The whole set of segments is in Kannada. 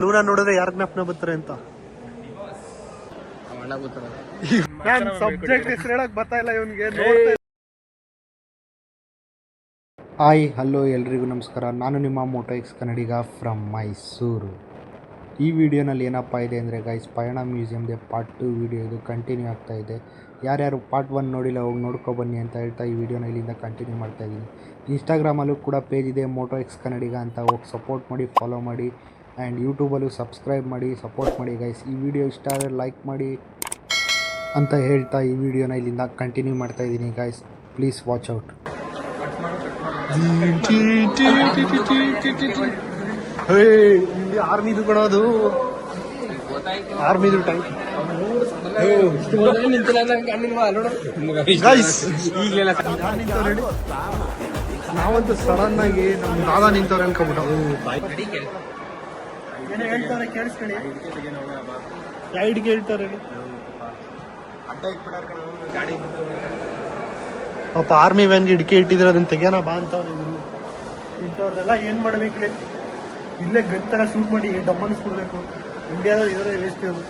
ಲೂನಾ ನೋಡಿದ್ರೆ ಯಾರ ಜ್ಞಾಪನ ಬರ್ತಾರೆ ಅಂತ ಸಬ್ಜೆಕ್ಟ್ ಹೆಸರು ಹೇಳಕ್ ಬರ್ತಾ ಇಲ್ಲ ಇವನ್ಗೆ. ಹಾಯ್ ಹಲೋ ಎಲ್ರಿಗೂ ನಮಸ್ಕಾರ. ನಾನು ನಿಮ್ಮ moto X Kannadiga from Mysuru. ಈ ವಿಡಿಯೋನಲ್ಲಿ ಏನಪ್ಪ ಇದೆ ಅಂದರೆ ಗೈಸ್, ಪಯಣ ಮ್ಯೂಸಿಯಮ್ದೆ ಪಾರ್ಟ್ 2 ವಿಡಿಯೋ ಇದು ಕಂಟಿನ್ಯೂ ಆಗ್ತಾ ಇದೆ. ಯಾರ್ಯಾರು ಪಾರ್ಟ್ 1 ನೋಡಿಲ್ಲ ಹೋಗಿ ನೋಡ್ಕೊಬನ್ನಿ ಅಂತ ಹೇಳ್ತಾ ಈ ವಿಡಿಯೋನ ಇಲ್ಲಿಂದ ಕಂಟಿನ್ಯೂ ಮಾಡ್ತಾಯಿದ್ದೀನಿ. ಇನ್ಸ್ಟಾಗ್ರಾಮಲ್ಲೂ ಕೂಡ ಪೇಜ್ ಇದೆ ಮೋಟೋ ಎಕ್ಸ್ ಕನ್ನಡಿಗ ಅಂತ, ಹೋಗಿ ಸಪೋರ್ಟ್ ಮಾಡಿ, ಫಾಲೋ ಮಾಡಿ. ಆ್ಯಂಡ್ ಯೂಟ್ಯೂಬಲ್ಲೂ ಸಬ್ಸ್ಕ್ರೈಬ್ ಮಾಡಿ, ಸಪೋರ್ಟ್ ಮಾಡಿ ಗೈಸ್. ಈ ವಿಡಿಯೋ ಇಷ್ಟ ಆದರೆ ಲೈಕ್ ಮಾಡಿ ಅಂತ ಹೇಳ್ತಾ ಈ ವಿಡಿಯೋನ ಇಲ್ಲಿಂದ ಕಂಟಿನ್ಯೂ ಮಾಡ್ತಾಯಿದ್ದೀನಿ ಗೈಸ್. Please watch out. ಇಲ್ಲಿ ಆರ್ಮಿದು ಕೊಡೋದು, ಆರ್ಮಿದು ಟ್ಯಾಂಕ್. ನಾವಂತೂ ಸಡನ್ ಆಗಿ ನಮ್ ದಾದಾ ನಿಂತವ್ರೆ ಅನ್ಕೊಬಿಟ್ಟು ಹೇಳ್ತಾರೆ, ಕೇಳಿಸ್ಕೊಳ್ಳಿ. ಗೈಡ್ಗೆ ಹೇಳ್ತಾರೆ ಪಾಪ ಆರ್ಮಿ ವ್ಯಾನ್ಗೆ ಹಿಡಿಕೆ ಇಟ್ಟಿದ್ರೆ ಅದನ್ನ ತೆಗ್ಯಾನ ಬಾ ಅಂತವ್ರೆ. ಇಂಥವ್ರದೆಲ್ಲ ಏನ್ ಮಾಡ್ಬೇಕು, ಇಲ್ಲೇ ಗಂತರ ಶೂಟ್ ಮಾಡಿ ಡಮ್ಮನಿಸ್ಬಿಡ್ಬೇಕು. ಇಂಡಿಯಾದಲ್ಲಿ ಇದ್ರೆ ವೇಸ್ಟ್ ಅದು.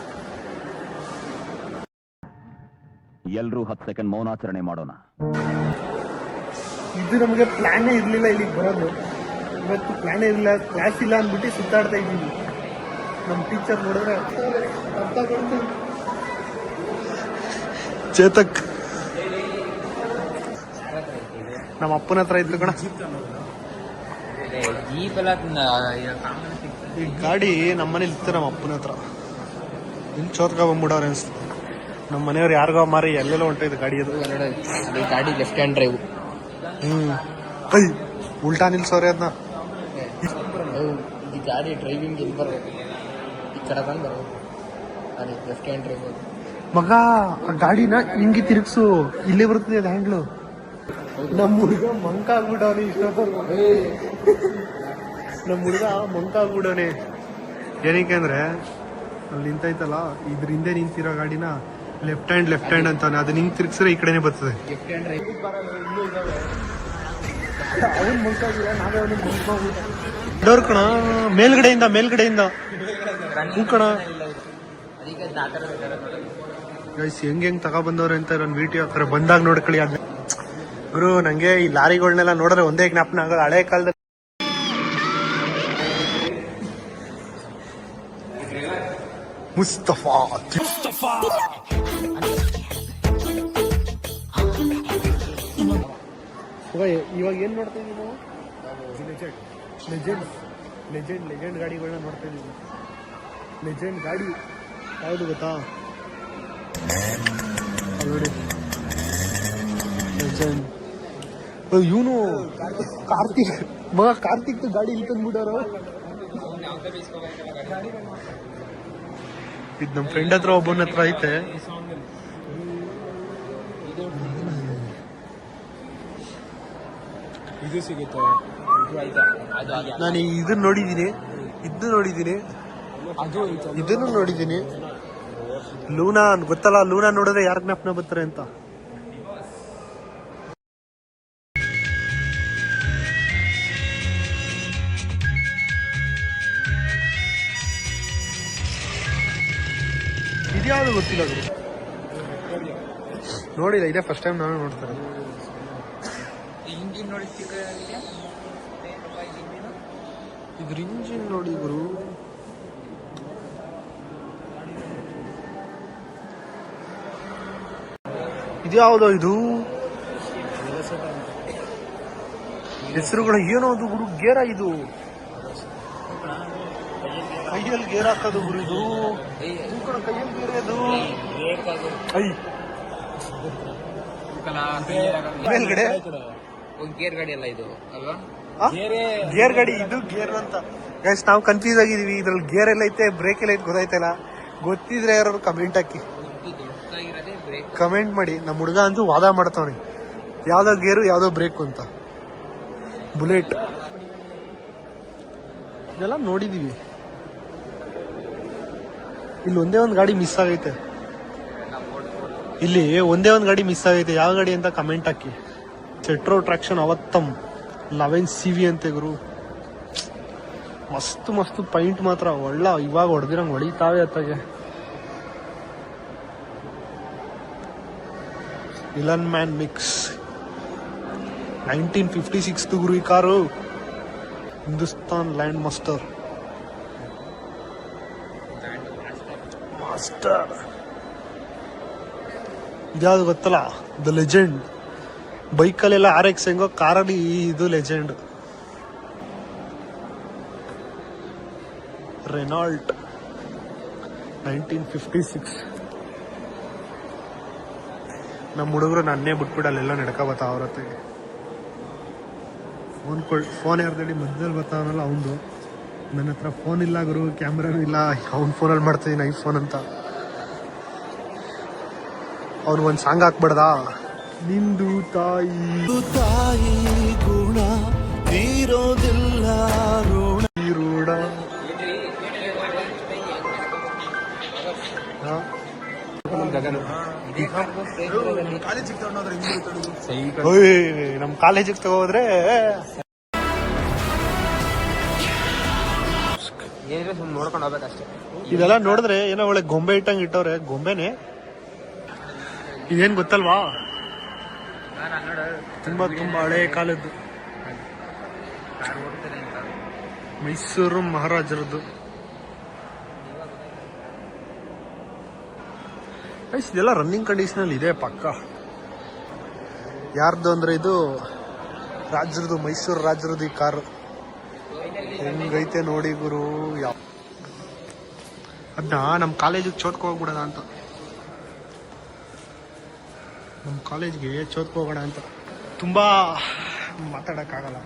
ಎಲ್ರೂ 10 ಸೆಕೆಂಡ್ ಮೌನಾಚರಣೆ ಮಾಡೋಣ. ಇದು ನಮಗೆ ಪ್ಲಾನೇ ಇರ್ಲಿಲ್ಲ ಇಲ್ಲಿಗೆ ಬರೋದು. ಇವತ್ತು ಪ್ಲಾನೇ ಇರಲಿಲ್ಲ, ಕ್ಲಾಸ್ ಇಲ್ಲ ಅಂದ್ಬಿಟ್ಟು ಸುತ್ತಾಡ್ತಾ ಇದ್ದೀವಿ. ನಮ್ಮ ಟೀಚರ್ ನೋಡಿದ್ರೆ ಅರ್ಥ ಕೊಡ್ತೀವಿ. ಚೇತಕ್ ನಮ್ಮ ಅಪ್ಪನ ಹತ್ರ ಇತ್ತು ಕಣ ಈ ಗಾಡಿ. ನಮ್ಮನೇಲಿ ಇತ್ತು ನಮ್ಮ ಅಪ್ಪನ ಹತ್ರ. ಇಲ್ಲಿ ಚೋತ್ಕ ಬಂದ್ಬಿಡವ್ರೆ ಅನ್ಸುತ್ತೆ. ನಮ್ಮ ಮನೆಯವ್ರು ಯಾರಿಗೋ ಮಾರಿ ಎಲ್ಲೆಲ್ಲ ಹೊಂಟೈತೆ ಗಾಡಿ. ಅದು ಗಾಡಿ ಲೆಫ್ಟ್ ಹ್ಯಾಂಡ್ ಡ್ರೈವ್. ಐ ಉಲ್ಟಾ ನಿಲ್ಸೋರೆ ಅದನ್ನ. ಈ ಗಾಡಿ ಡ್ರೈವಿಂಗ್ ಇಲ್ಲಿ ಬರ್ಬೇಕು, ಈ ಕಡೆ ಬಂದು ಬರ್ಬೇಕು. ಅದು ಲೆಫ್ಟ್ ಹ್ಯಾಂಡ್ ಡ್ರೈವ್. ಮಗ ಆ ಗಾಡಿನ ಹಿಂಗೆ ತಿರುಗಿಸು, ಇಲ್ಲೇ ಬರ್ತದೆ ಅದು ಹ್ಯಾಂಡ್ಲು. ನಮ್ಮ ಹುಡುಗ ಮಂಕ ಆಗ್ಬಿಡವನೆ ಇಷ್ಟೊತ್ತು. ನಮ್ಮ ಹುಡುಗ ಮಂಕ ಆಗ್ಬಿಡವನೆ. ಏನಕ್ಕೆ ಅಂದ್ರೆ ಅಲ್ಲಿ ನಿಂತೈತಲ್ಲ, ಇದ್ರ ಹಿಂದೆ ನಿಂತಿರೋ ಗಾಡಿನ ಲೆಫ್ಟ್ ಹ್ಯಾಂಡ್ ಅಂತಾನೆ. ಅದನ್ನ ಹಿಂಗ್ ತಿರ್ಗಿಸ್ರೆ ಈ ಕಡೆನೆ ಬರ್ತದೆ. ಅವನ್ ಮಂಕ ಆಗಿಲ್ಲ, ನಾವೇ ಅವನಿಗೆ ಮಂಕ ಆಗ್ಬಿಟ್ಟ. ಡೋರ್ ಕಣ, ಮೇಲ್ಗಡೆಯಿಂದ ಹೂ ಕಣ. ಗೈಸ್ ಹೆಂಗ್ ತಗೊಬಂದವ್ರೆ ಅಂತ ನನ್ನ ವಿಡಿಯೋ ಹಾಕ್ತಾರೆ, ಬಂದಾಗ ನೋಡ್ಕೊಳ್ಳಿ. ಅದ್ ಗುರು ನಂಗೆ ಈ ಲಾರಿಗಳನ್ನೆಲ್ಲ ನೋಡಿದ್ರೆ ಒಂದೇ ಜ್ಞಾಪನ ಆಗೋದು ಹಳೆ ಕಾಲದಲ್ಲಿ. ಮುಸ್ತಫಾ ಇವಾಗ ಏನ್ ನೋಡ್ತಾ ಇದೀವಿ ನಾವು? ಲೆಜೆಂಡ್ ಗಾಡಿಗಳನ್ನ ನೋಡ್ತಾ ಇದೀವಿ. ಲೆಜೆಂಡ್ ಗಾಡಿ ಯಾವುದು ಗೊತ್ತಾ? ನೋಡಿ, ಲೆಜೆಂಡ್. ಇವನು ಕಾರ್ತಿಕ್ ಗಾಡಿ ಇಲ್ಲಿ ತಂದ್ಬಿಟ್ಟಾರ. ಇದು ನಮ್ಮ ಫ್ರೆಂಡ್ ಹತ್ರ ಒಬ್ಬನ ಹತ್ರ ಐತೆ. ಇದು ಸಿಗುತ್ತೆ. ನಾನು ಇದನ್ನ ನೋಡಿದ್ದೀನಿ, ಇದನ್ನು ನೋಡಿದ್ದೀನಿ. ಲೂನಾ ಗೊತ್ತಲ್ಲ, ಲೂನಾ ನೋಡಿದ್ರೆ ಯಾರ ಜ್ಞಾಪನ ಬರ್ತಾರೆ ಅಂತ. ಇದ್ಯಾವುದು ಗೊತ್ತಿಲ್ಲ ಅದು, ನೋಡಿಲ್ಲ. ಇದೇ ಫಸ್ಟ್ ಟೈಮ್ ನಾನು ನೋಡ್ತಾರೆ. ಇದ್ರ ಇಂಜಿನ್ ನೋಡಿ ಗುರು. ಇದ್ಯಾವುದೋ ಇದು ಹೆಸರುಗಳು ಏನೋ ಅದು ಗುರು. ಗೇರ ಇದು, ಕೈಯಲ್ಲಿ ಗೇರ್ ಹಾಕೋದು ಗುರು. ಇದು ಕೈಯಲ್ಲಿ ಗೇರ್ ಅದು. ಮೇಲ್ಗಡೆ ಗೇರ್ ಗಾಡಿ ಅಲ್ಲ ಇದು ಅಲ್ವಾ? ಗೇರ್ ಗಾಡಿ ಇದು, ಗೇರ್ ಅಂತ. ಗೈಸ್ ನಾವು ಕನ್ಫ್ಯೂಸ್ ಆಗಿದೀವಿ. ಇದ್ರಲ್ಲಿ ಗೇರ್ ಎಲ್ಲ ಐತೆ, ಬ್ರೇಕ್ ಎಲ್ಲ ಐತೆ ಗೊತ್ತಾಯ್ತಲ್ಲ. ಗೊತ್ತಿದ್ರೆ ಯಾರು ಕಮೆಂಟ್ ಹಾಕಿ, ಕಮೆಂಟ್ ಮಾಡಿ. ನಮ್ಮ ಹುಡುಗ ಅಂತೂ ವಾದ ಮಾಡ್ತಾವನೆ, ಯಾವ್ದೋ ಗೇರು ಯಾವ್ದೋ ಬ್ರೇಕ್ ಅಂತ. ಬುಲೆಟ್ ಇದೆಲ್ಲ ನೋಡಿದೀವಿ. ಇಲ್ಲಿ ಒಂದೇ ಒಂದು ಗಾಡಿ ಮಿಸ್ ಆಗೈತೆ. ಯಾವ ಗಾಡಿ ಅಂತ ಕಮೆಂಟ್ ಹಾಕಿ. ಸೆಟ್ರೋ ಟ್ರಾಕ್ಷನ್ ಅವತ್ತಮ್ 11 CV ಅಂತೆ ಗುರು. ಮಸ್ತ್ ಮಸ್ತ್ ಪೈಂಟ್ ಮಾತ್ರ ಒಳ್ಳೆ ಇವಾಗ ಹೊಡೆದಿರಂಗೆ ಹೊಡಿತಾವೆ ಅತ್ತಾಗೆ. ವಿಲನ್ ಮ್ಯಾನ್ ಮಿಕ್ಸ್ 1956 ಗುರು ಈ ಕಾರು. ಹಿಂದೂಸ್ತಾನ್ ಲ್ಯಾಂಡ್ ಮಾಸ್ಟರ್ ಇದ್ಯಾವ್ದು ಗೊತ್ತಲ್ಲ, ದ ಲೆಜೆಂಡ್. ಬೈಕಲ್ಲೆಲ್ಲ RX ಹೆಂಗೋ, ಕಾರಲ್ಲಿ ಇದು ಲೆಜೆಂಡ್. ರೆನಾಲ್ಟ್ 1956. ನಮ್ಮ ಹುಡುಗರು ನನ್ನೇ ಬಿಟ್ಬಿಡಲ್ಲೆಲ್ಲ ನಡ್ಕೊ ಬತ್ತಾವ ಅವ್ರ ಹತ್ತಿಗೆ. ಫೋನ್ ಯಾರ್ದಡಿ ಮಧ್ಯದಲ್ಲಿ ಬರ್ತಾವನಲ್ಲ ಅವನು. ನನ್ನ ಹತ್ರ ಫೋನ್ ಇಲ್ಲ ಗುರು, ಕ್ಯಾಮ್ರಾನು ಇಲ್ಲ. ಅವ್ನ ಫೋನಲ್ಲಿ ಮಾಡ್ತಿದ್ದೀನಿ ಐಫೋನ್ ಅಂತ. ಅವ್ನಿಗೊಂದು ಸಾಂಗ್ ಹಾಕ್ಬಿಡ್ದ, ನಿಂದು ತಾಯಿ ಗುಣ ತೀರೋದಿಲ್ಲ ಋಣ ರೂಢ. ನಮ್ ಕಾಲೇಜಿಗೆ ತಗೋದ್ರೆ ನೋಡ್ಕೊಂಡು ಹೋಗ್ಬೇಕಷ್ಟೇ. ಇದೆಲ್ಲ ನೋಡಿದ್ರೆ ಏನೋ ಒಳ್ಳೆ ಗೊಂಬೆ ಇಟ್ಟಂಗೆ ಇಟ್ಟವ್ರೆ. ಗೊಂಬೆನೆ ಇದೇನ್ ಗೊತ್ತಲ್ವಾ, ತುಂಬಾ ತುಂಬಾ ಹಳೆ ಕಾಲದ್ದು ಮೈಸೂರು ಮಹಾರಾಜರದ್ದು. ಇದೆಲ್ಲ ರನ್ನಿಂಗ್ ಕಂಡೀಷನ್ ಅಲ್ಲಿ ಇದೆ ಪಕ್ಕ. ಯಾರ್ದು ಅಂದ್ರೆ ಇದು ರಾಜರದು, ಮೈಸೂರು ರಾಜರದು ಈ ಕಾರು. ಹೆಂಗೈತೆ ನೋಡಿ ಗುರು. ಅದನ್ನ ನಮ್ಮ ಕಾಲೇಜಿಗೆ ಚೋದ್ಕೊ ಹೋಗ್ಬಿಡೋಣ ಅಂತ, ನಮ್ಮ ಕಾಲೇಜ್ಗೆ ಚೋದ್ಕೊ ಹೋಗೋಣ ಅಂತ. ತುಂಬಾ ಮಾತಾಡೋಕ್ಕಾಗಲ್ಲ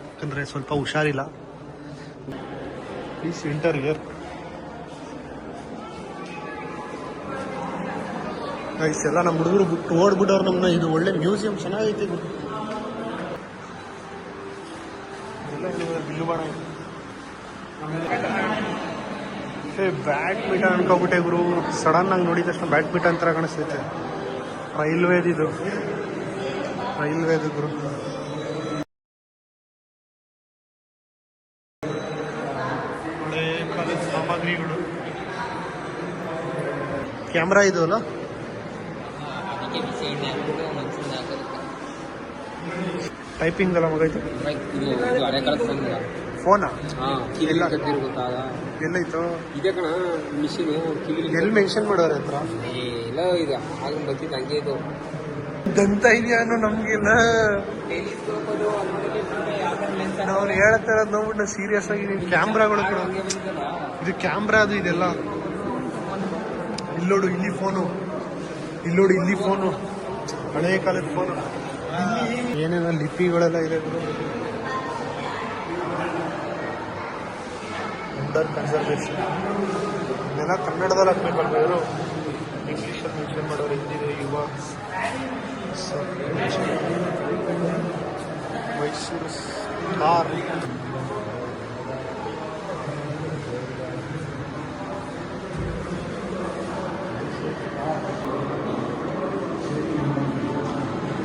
ಯಾಕಂದ್ರೆ ಸ್ವಲ್ಪ ಹುಷಾರಿಲ್ಲ. Please enter here. ಎಲ್ಲ ನಮ್ಮ ಹುಡುಗರು ಬಿಟ್ಟು ಓಡ್ಬಿಟ್ಟವ್ರು ನಮ್ಮನ್ನ. ಇದು ಒಳ್ಳೆ ಮ್ಯೂಸಿಯಂ, ಚೆನ್ನಾಗೈತೆ ಗುರು. ಬಿಲ್ಲು ಬಾಣ ಬ್ಯಾಡ್ಮಿಂಟನ್ ಅನ್ಕೋಬಿಟ್ಟೆ ಗುರು. ಸಡನ್ ಆಗಿ ನೋಡಿದ ತಕ್ಷಣ ಬ್ಯಾಡ್ಮಿಂಟನ್ ತರ ಕಾಣಿಸ್ತೈತೆ. ರೈಲ್ವೇದು ಗುರು. ಹಳೆ ಕಾಲದ ಸಾಮಗ್ರಿಗಳು. ಕ್ಯಾಮ್ರಾ ಇದು ಅಲ್ಲ, ಟೈಪಿಂಗ್ ಎಲ್ಲ ಮಗೈತೆ. ಫೋನಾ ಎಲ್ಲೈತು? ಇದೆ ಕಣ ಮಿಷಿನ್. ಎಲ್ಲಿ ಮೆನ್ಷನ್ ಮಾಡೋರೆ ಹತ್ರ ಎಲ್ಲ ಇದೆ. ಆಗ ಬರ್ತಿದ್ದು ಹಂಗೆ ಇದು ದಂತ ಇದೆಯಾನು ನಮ್ಗೆಲ್ಲ. ನಾವು ಹೇಳ್ತಾ ಇರೋದು ನೋಡ್ಬಿಟ್ಟು ಸೀರಿಯಸ್ ಆಗಿ. ಕ್ಯಾಮ್ರಾಗಳು ಕೂಡ ಇದು ಕ್ಯಾಮ್ರಾ, ಅದು ಇದೆಲ್ಲ. ಇಲ್ಲೋಡು ಇಲ್ಲಿ ಫೋನು, ಇಲ್ಲೋಡು ಇಲ್ಲಿ ಫೋನು, ಹಳೆ ಕಾಲದ ಫೋನು. ಏನೇನೋ ಲಿಪಿಗಳೆಲ್ಲ ಇದೆ. Under conservation. ಇದೆಲ್ಲ ಕನ್ನಡದಲ್ಲಿ ಹಾಕ್ಬೇಕಲ್ವ ಇವರು, ಇಂಗ್ಲೀಷಲ್ಲಿ ಮೆನ್ಷನ್ ಮಾಡೋರು. ಹಿಂದಿದೆ ಯುವ ಮೈಸೂರು ಸ್ಟಾರ್.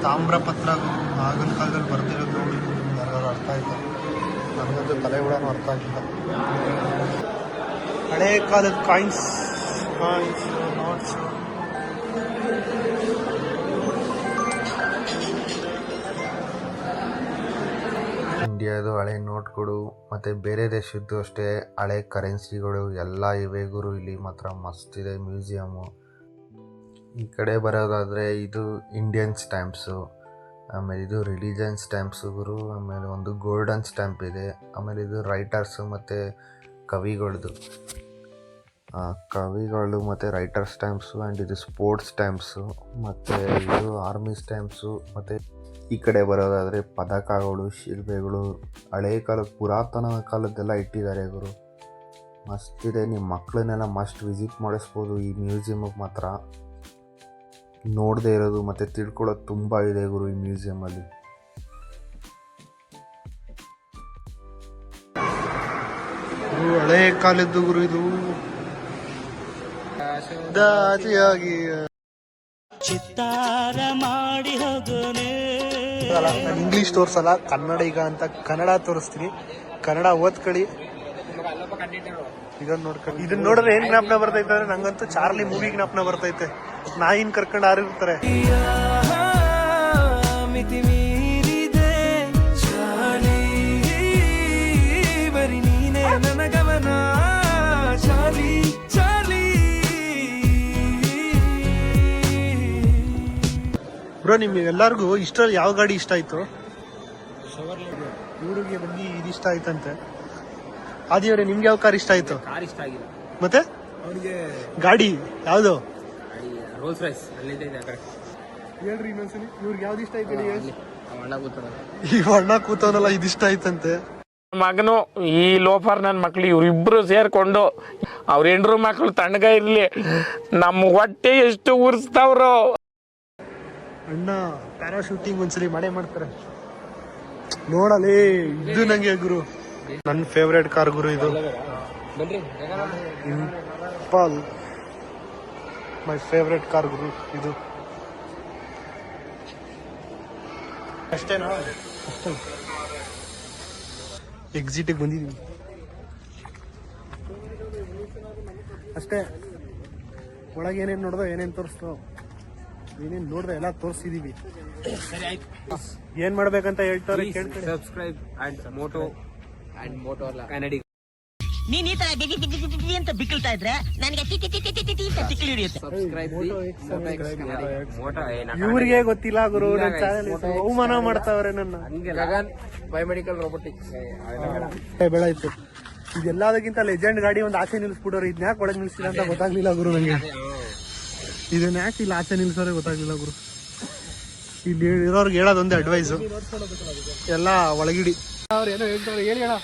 ತಾಮ್ರಪತ್ರ ಆಗಿನ ಕಾಲದಲ್ಲಿ ಬರ್ದಿರೋದು ನೋಡಿ. ಯಾರು ಅರ್ಥ ಆಯ್ತು? ನನಗಂತೂ ತಲೆ ಕೂಡ ಅರ್ಥ ಆಗಿಲ್ಲ. ಹಳೆ ಕಾಲದ ಕಾಯಿನ್ಸ್, ನೋಟ್ಸ್. ಇಂಡಿಯಾದು ಹಳೆ ನೋಟ್ಗಳು ಮತ್ತು ಬೇರೆ ದೇಶದ್ದು ಅಷ್ಟೇ ಹಳೆ ಕರೆನ್ಸಿಗಳು ಎಲ್ಲ ಇವೆ ಗುರು. ಇಲ್ಲಿ ಮಾತ್ರ ಮಸ್ತ್ ಇದೆ ಮ್ಯೂಸಿಯಮ್ಮು. ಈ ಕಡೆ ಬರೋದಾದರೆ ಇದು ಇಂಡಿಯನ್ ಸ್ಟ್ಯಾಂಪ್ಸು, ಆಮೇಲೆ ಇದು ರಿಲಿಜನ್ ಸ್ಟ್ಯಾಂಪ್ಸು ಗುರು. ಆಮೇಲೆ ಒಂದು ಗೋಲ್ಡನ್ ಸ್ಟ್ಯಾಂಪ್ ಇದೆ. ಆಮೇಲೆ ಇದು ರೈಟರ್ಸು ಮತ್ತು ಕವಿಗಳದ್ದು, ಮತ್ತು ರೈಟರ್ ಸ್ಟ್ಯಾಂಪ್ಸು. ಆ್ಯಂಡ್ ಇದು ಸ್ಪೋರ್ಟ್ಸ್ ಸ್ಟ್ಯಾಂಪ್ಸು, ಮತ್ತು ಇದು ಆರ್ಮಿ ಸ್ಟ್ಯಾಂಪ್ಸು. ಮತ್ತು ಈ ಕಡೆ ಬರೋದಾದರೆ ಪದಕಗಳು, ಶಿಲ್ಪೆಗಳು, ಹಳೆ ಕಾಲದ ಪುರಾತನ ಕಾಲದ್ದೆಲ್ಲ ಇಟ್ಟಿದ್ದಾರೆ ಗುರು. ಮಸ್ತಿದೆ. ನಿಮ್ಮ ಮಕ್ಕಳನ್ನೆಲ್ಲ ಮಸ್ಟ್ ವಿಸಿಟ್ ಮಾಡಿಸ್ಬೋದು ಈ ಮ್ಯೂಸಿಯಮ್ಗೆ. ಮಾತ್ರ ನೋಡದೇ ಇರೋದು ಮತ್ತು ತಿಳ್ಕೊಳ್ಳೋದು ತುಂಬ ಇದೆ ಗುರು ಈ ಮ್ಯೂಸಿಯಮಲ್ಲಿ. ಹಳೆ ಕಾಲದ್ದು ಗುರು ಇದು. ಚಿತ್ತಾರ ಮಾಡಿ ನಾನು ಇಂಗ್ಲೀಷ್ ತೋರಿಸಲ್ಲ, ಕನ್ನಡ ಈಗ ಅಂತ ಕನ್ನಡ ತೋರಿಸ್ತೀನಿ. ಕನ್ನಡ ಓದ್ಕೊಳ್ಳಿ. ಇದನ್ನ ನೋಡ್ಕೊಂಡು ಇದನ್ನ ನೋಡಿದ್ರೆ ಏನ್ ಜ್ಞಾಪನ ಬರ್ತೈತೆ ಅಂದ್ರೆ ನಂಗಂತೂ ಚಾರ್ಲಿ ಮೂವಿ ಜ್ಞಾಪನ ಬರ್ತೈತೆ. ನಾಯಿನ್ ಕರ್ಕೊಂಡು ಆರಿರ್ತಾರೆ. ಬ್ರೋ ನಿಮ್ಗೆ ಎಲ್ಲಾರ್ಗು ಇಷ್ಟರಲ್ಲಿ ಯಾವ ಗಾಡಿ ಇಷ್ಟ ಆಯ್ತು? ಇವ್ರಿಗೆ ಬಂದು ಇದು ಇಷ್ಟ ಆಯ್ತಂತೆ. ಆದಿಯವರೇ ನಿಮ್ಗೆ ಯಾವ ಕಾರ್ ಇಷ್ಟ ಆಯ್ತು? ಕಾರ್ ಇಷ್ಟ ಆಗಿಲ್ಲ ಮತ್ತೆ ಅವನಿಗೆ. ಗಾಡಿ ಯಾವ್ದು? ರೋಲ್ಸ್ ರೈಸ್ ಅಲ್ಲಿಂದ ಇದೆ ಆ ಕಡೆ. ಹೇಳ್ರಿ ಇನ್ನೊಂದ್ಸಲಿ ಇವ್ರಿಗೆ ಯಾವ್ದು ಇಷ್ಟ ಆಯ್ತು? ಅಣ್ಣ ಕೂತಾನಲ್ಲ, ಈ ಅಣ್ಣ ಕೂತವನಲ್ಲ ಇದು ಇಷ್ಟ ಆಯ್ತಂತೆ. ಮಗನು ಈ ಲೋಫರ್ ನನ್ನ ಮಕ್ಳು ಇವ್ರಿಬ್ರು ಸೇರ್ಕೊಂಡು ಅವ್ರ ಹೆಂಡ್ರು ಮಕ್ಳು ತಣ್ಣಗ ಇರ್ಲಿ, ನಮ್ಮ ಹೊಟ್ಟೆ ಎಷ್ಟು ಉರ್ಸ್ತಾವ್ರು. ಅಣ್ಣ ಪ್ಯಾರಾಶೂಟಿಂಗ್ ಒಂದ್ಸಲಿ ಮಾಡ್ತಾರೆ ನೋಡಲೇ. ಇದು ನಂಗೆ ಗುರು ನನ್ನ ಫೇವ್ರೇಟ್ ಕಾರ್ ಗುರು ಇದು. ಇಂಪಾಲ್ ಮೈ ಫೇವ್ರೇಟ್ ಕಾರ್ ಗುರು ಇದು. ಅಷ್ಟೇನಾ? ಅಷ್ಟೇ. ಎಕ್ಸಿಟಿಗೆ ಬಂದಿದ್ದೀವಿ ಅಷ್ಟೇ. ಒಳಗೆ ಏನೇನು ನೋಡ್ದೋ ಏನೇನು ತೋರಿಸ್ತೋ ಏನೇನು ನೋಡ್ದೆ ಎಲ್ಲ ತೋರಿಸಿದೀವಿ. ಏನ್ ಮಾಡ್ಬೇಕಂತ ಹೇಳ್ತಾರೆ ಕೇಳ್ತಾರೆ. ಸಬ್ಸ್ಕ್ರೈಬ್ ಅಂಡ್ ಮೋಟೋ ಅಲ್ಲ ಕನ್ನಡಿ. ನೀನ್ ಈ ತರ ಬಿಗಿ ಅಂತ ಬಿಕ್ಕಳ್ತಾ ಇದ್ರೆ ನನಗೆ ಅಂತ ತಿಕ್ಲಿ ಹಿಡಿಯುತ್ತೆ. Subscribe motto. ಇವ್ರಿಗೆ ಗೊತ್ತಿಲ್ಲ ಗುರು, ನನ್ನ ಚಾನೆಲ್ ಅವಮಾನ ಮಾಡ್ತಾವ್ರೆ ನನ್ನ. ಗಗನ್ ಬಯೋಮೆಡಿಕಲ್ ರೋಬೋಟಿಕ್ಸ್ ಬೆಳಾಯ್ತು. ಇದೆಲ್ಲದಕ್ಕಿಂತ ಲೆಜೆಂಡ್ ಗಾಡಿ ಒಂದು ಆಚೆ ನಿಲ್ಸ್ಬಿಟ್ಟವ್ರು. ಇದನ್ನ ಯಾಕೆ ಒಳಗೆ ನಿಲ್ಸಿಲ್ಲ ಅಂತ ಗೊತ್ತಾಗ್ಲಿಲ್ಲ ಗುರು ನಂಗೆ. ಇದನ್ನ ಯಾಕೆ ಇಲ್ಲಿ ಆಚೆ ನಿಲ್ಸೋರೆ ಗೊತ್ತಾಗ್ಲಿಲ್ಲ ಗುರು. ಇಲ್ಲಿ ಇರೋರ್ಗೆ ಹೇಳೋದೊಂದೇ ಅಡ್ವೈಸು, ಎಲ್ಲ ಒಳಗಿಡಿ. ಅವ್ರು ಏನೋ ಹೇಳ್ತಾರೆ, ಹೇಳಿ ಅಣ್ಣ.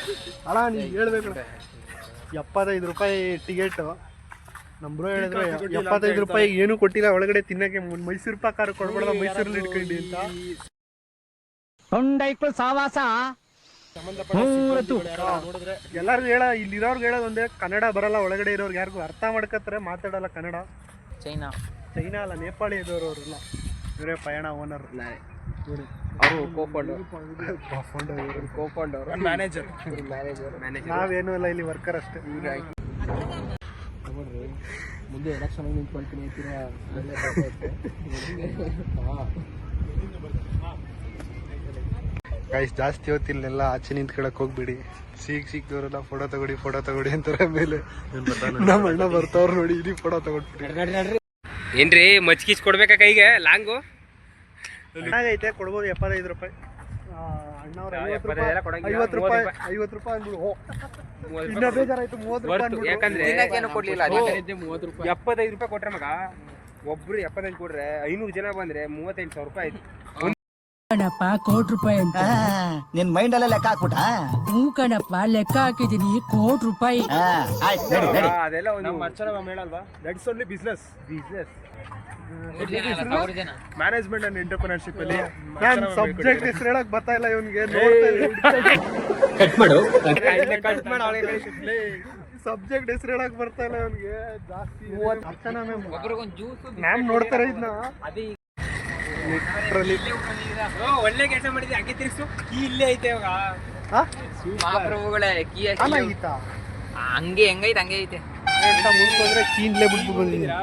ಅಣ್ಣ ನೀವು ಹೇಳ್ಬೇಕು. 75 ರೂಪಾಯಿ ಟಿಕೆಟ್. ನಮ್ಮ ಬ್ರೋ ಹೇಳಿದ್ರೆ 75 ರೂಪಾಯಿ ಏನು ಕೊಟ್ಟಿಲ್ಲ ಒಳಗಡೆ ತಿನ್ನಕ್ಕೆ. ಮೈಸೂರು ಪಾಕ್ ಕೊಡ್ಬಾರ್ದ, ಮೈಸೂರಲ್ಲಿ ಇಟ್ಕೊಂಡು ಅಂತ. ಎಲ್ಲಾರ್ಗು ಇಲ್ಲಿರೋರ್ಗೆ ಹೇಳೋದೊಂದೇ, ಕನ್ನಡ ಬರಲ್ಲ ಒಳಗಡೆ ಇರೋರ್ಗೆ. ಯಾರಿಗೂ ಅರ್ಥ ಮಾಡ್ಕತ್ತಾರೆ, ಮಾತಾಡಲ್ಲ ಕನ್ನಡ. ಚೈನಾ ಅಲ್ಲ, ನೇಪಾಳಿ ಇದ್ದವರು ಅವರೆಲ್ಲ. ಇವರೇ ಪಯಣ ಓನರ್. ಅವರು ಕೋಪೌಂಡರ್ ಮ್ಯಾನೇಜರ್. ನಾವೇನು ಇಲ್ಲ, ಇಲ್ಲಿ ವರ್ಕರ್ ಅಷ್ಟೇ. ಮುಂದೆ ಎಲೆಕ್ಷನ್ ನಿಂತ್ಕೊಳ್ತೀನಿ ಅಂತೀರಾ? ಗೈಸ್ ಜಾಸ್ತಿ ಹೊತ್ತಿಲ್ಲೆಲ್ಲ ಆಚೆ ನಿಂತ್ಕೊಳಕ್ ಹೋಗ್ಬಿಡಿ. ಸಿಕ್ದವ್ರೆಲ್ಲ ಫೋಟೋ ತಗೊಡಿ ಅಂತಾರೆ. ಮೇಲೆ ನಮ್ಮ ಅಣ್ಣ ಬರ್ತಾವ್ರು ನೋಡಿ, ಇಲ್ಲಿ ಫೋಟೋ ತಗೊಂಡ್ಬಿಡಿ. ಏನ್ರಿ ಮಚ್ಕಿಸ್ ಕೊಡ್ಬೇಕಾ ಕೈಗೆ? ಲಾಂಗು ಚೆನ್ನಾಗೈತೆ, ಕೊಡ್ಬೋದು. 75 ರೂಪಾಯಿ. ಅಣ್ಣವ್ರ 50 ರೂಪಾಯಿ ಅಂದ್ಬಿಡು. ಇನ್ನ ಬೇಜಾರಾಯ್ತು. 30 ರೂಪಾಯಿ ಯಾಕಂದ್ರೆ ಕೊಡ್ಲಿಲ್ಲ. 75 ರೂಪಾಯಿ ಕೊಟ್ರೆ ಮಗ, ಒಬ್ರು 75 ಕೊಡ್ರೆ 500 ಜನ ಬಂದ್ರೆ 38,000 ರೂಪಾಯಿ ಆಯ್ತು. ಕಣಪ್ಪ ₹1,00,00,000 ಅಂತ ನಿನ್ ಮೈಂಡ್ ಅಲ್ಲೇ ಲೆಕ್ಕ ಹಾಕ್ಬಿಟ್ಟ? ಹ್ಞೂ ಕಣಪ್ಪ, ಲೆಕ್ಕ ಹಾಕಿದೀನಿ ₹1,00,00,000. ಅದೆಲ್ಲ ಒಂದು ಅರ್ಚನ ಮೇಳಲ್ವಾ? That's only business management and entrepreneurship ಅಲ್ಲಿ. ನಾನು ಸಬ್ಜೆಕ್ಟ್ ಹೆಸರು ಹೇಳಕ್ ಬರ್ತಾ ಇಲ್ಲ ಇವನ್ಗೆ. ಕಟ್ ಮಾಡು. ಸಬ್ಜೆಕ್ಟ್ ಹೆಸರು ಹೇಳಕ್ ಬರ್ತಾ ಇಲ್ಲ ಇವನ್ಗೆ. ಜಾಸ್ತಿ ಅರ್ಚನಾ ಮ್ಯಾಮ್ ನೋಡ್ತಾರೆ ಇದನ್ನ. ಒಳ್ಳೆ ಕೆಲಸ ಮಾಡಿದ್ವಿ. ಹಂಗೆ ತಿರ್ಸು. ಕೀ ಇಲ್ಲೇ ಐತೆ ಇವಾಗ. ಮಹಾಪ್ರಭುಗಳೇ, ಕೀ ಹಂಗೆ ಹೆಂಗೈತೆ ಹಂಗೆ ಐತೆ ಅಂತ ಮುಂದ್ಕೊಂಡ್ರೆ ಕೀನ್ಲೇ ಬಿಟ್ಟು ಬಂದಿದ್ದೀರಾ?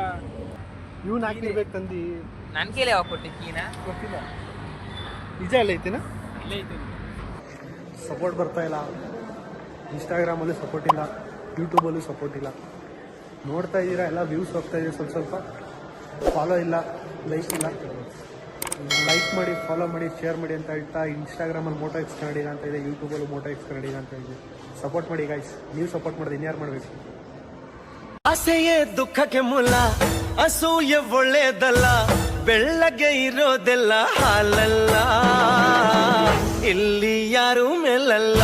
ಇವ್ನು ಹಾಕಿರ್ಬೇಕು ತಂದು. ನನ್ ಕೈಲೇ ಯಾವಾಗ ಕೊಟ್ಟೆ ಕೀನ? ಗೊತ್ತಿಲ್ಲ. ನಿಜ ಎಲ್ಲ ಐತೆನಾ? ಇಲ್ಲೇ ಐತೆ. ಸಪೋರ್ಟ್ ಬರ್ತಾ ಇಲ್ಲ. ಇನ್ಸ್ಟಾಗ್ರಾಮಲ್ಲೂ ಸಪೋರ್ಟ್ ಇಲ್ಲ, ಯೂಟ್ಯೂಬಲ್ಲೂ ಸಪೋರ್ಟ್ ಇಲ್ಲ. ನೋಡ್ತಾ ಇದ್ದೀರಾ, ಎಲ್ಲ ವ್ಯೂಸ್ ಹೋಗ್ತಾ ಇದೆ ಸ್ವಲ್ಪ. ಫಾಲೋ ಇಲ್ಲ, ಲೈಕ್ ಇಲ್ಲ. ಲೈಕ್ ಮಾಡಿ, ಫಾಲೋ ಮಾಡಿ, ಶೇರ್ ಮಾಡಿ ಅಂತ ಹೇಳ್ತಾ, ಇನ್ಸ್ಟಾಗ್ರಾಮಲ್ಲಿ ಮೋಟೋ ಎಕ್ಸ್ ಕನ್ನಡಿಗ ಅಂತ ಇದೆ, ಯೂಟ್ಯೂಬಲ್ಲೂ ಮೋಟೋ ಎಕ್ಸ್ ಕನ್ನಡಿಗ ಅಂತ ಇದೆ. ಸಪೋರ್ಟ್ ಮಾಡಿ ಗೈಸ್. ನೀವು ಸಪೋರ್ಟ್ ಮಾಡಿದ್ರೆ ಇನ್ಯಾರು ಮಾಡಬೇಕು? ಆಸೆಯೇ ದುಃಖಕ್ಕೆ ಮೂಲ, ಅಸೂಯೆ ಒಳ್ಳೇದಲ್ಲ, ಬೆಳ್ಳಗೆ ಇರೋದೆಲ್ಲ ಹಾಲಲ್ಲ, ಇಲ್ಲಿ ಯಾರು ಮೇಲಲ್ಲ.